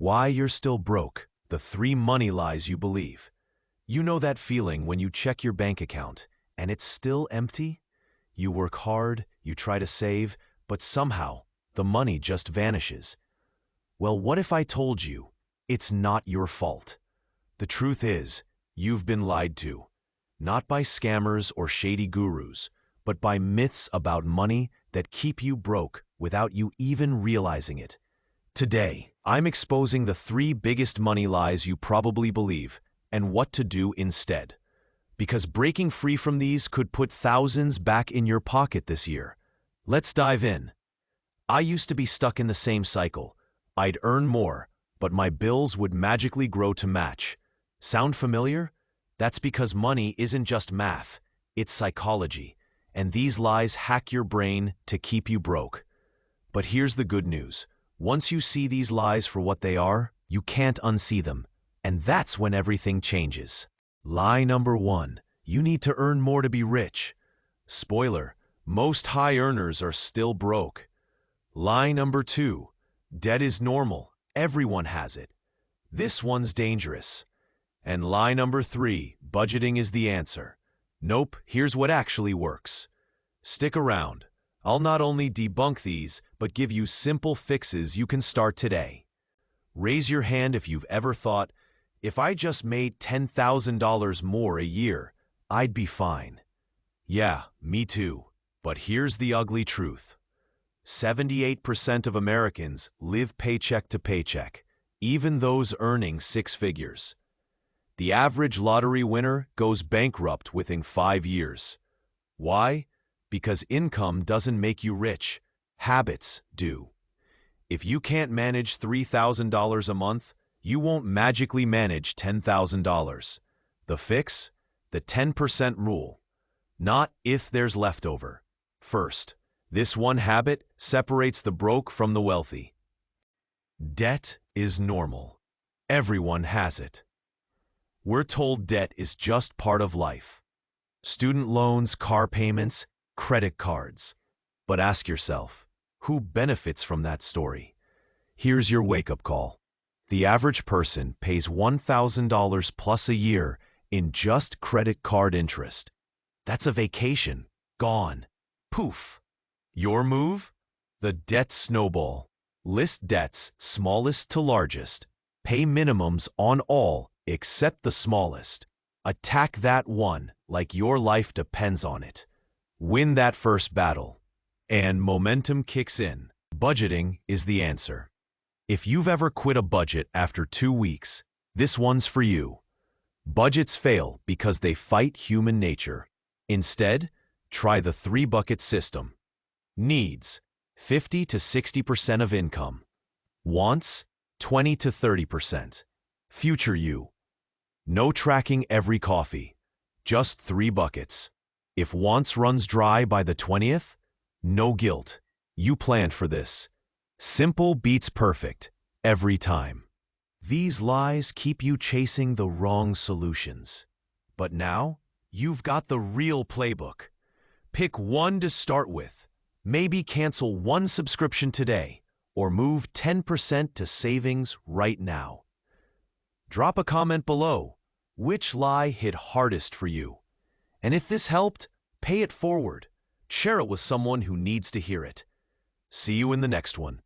Why you're still broke, the 3 money lies you believe. You know that feeling when you check your bank account and it's still empty? You work hard, you try to save, but somehow the money just vanishes. Well, what if I told you it's not your fault? The truth is, you've been lied to. Not by scammers or shady gurus, but by myths about money that keep you broke without you even realizing it. Today, I'm exposing the 3 biggest money lies you probably believe and what to do instead. Because breaking free from these could put thousands back in your pocket this year. Let's dive in. I used to be stuck in the same cycle. I'd earn more, but my bills would magically grow to match. Sound familiar? That's because money isn't just math, it's psychology, and these lies hack your brain to keep you broke. But here's the good news. Once you see these lies for what they are, you can't unsee them, and that's when everything changes. Lie number 1, you need to earn more to be rich. Spoiler, most high earners are still broke. Lie number 2, debt is normal, everyone has it. This one's dangerous. And lie number 3, budgeting is the answer. Nope, here's what actually works. Stick around. I'll not only debunk these, but give you simple fixes you can start today. Raise your hand if you've ever thought, if I just made $10,000 more a year, I'd be fine. Yeah, me too. But here's the ugly truth. 78% of Americans live paycheck to paycheck, even those earning 6 figures. The average lottery winner goes bankrupt within 5 years. Why? Because income doesn't make you rich. Habits do. If you can't manage $3,000 a month, you won't magically manage $10,000. The fix? The 10% rule. Not if there's leftover. First, this one habit separates the broke from the wealthy. Debt is normal. Everyone has it. We're told debt is just part of life. Student loans, car payments, credit cards. But ask yourself, who benefits from that story? Here's your wake-up call. The average person pays $1,000 plus a year in just credit card interest. That's a vacation. Gone. Poof. Your move? The debt snowball. List debts, smallest to largest. Pay minimums on all except the smallest. Attack that one like your life depends on it. Win that first battle. And momentum kicks in. Budgeting is the answer. If you've ever quit a budget after 2 weeks, this one's for you. Budgets fail because they fight human nature. Instead, try the 3-bucket system. Needs, 50 to 60% of income. Wants, 20 to 30%. Future you. No tracking every coffee. Just 3 buckets. If wants runs dry by the 20th, no guilt. You planned for this. Simple beats perfect, every time. These lies keep you chasing the wrong solutions. But now, you've got the real playbook. Pick one to start with. Maybe cancel 1 subscription today, or move 10% to savings right now. Drop a comment below. Which lie hit hardest for you? And if this helped, pay it forward. Share it with someone who needs to hear it. See you in the next one.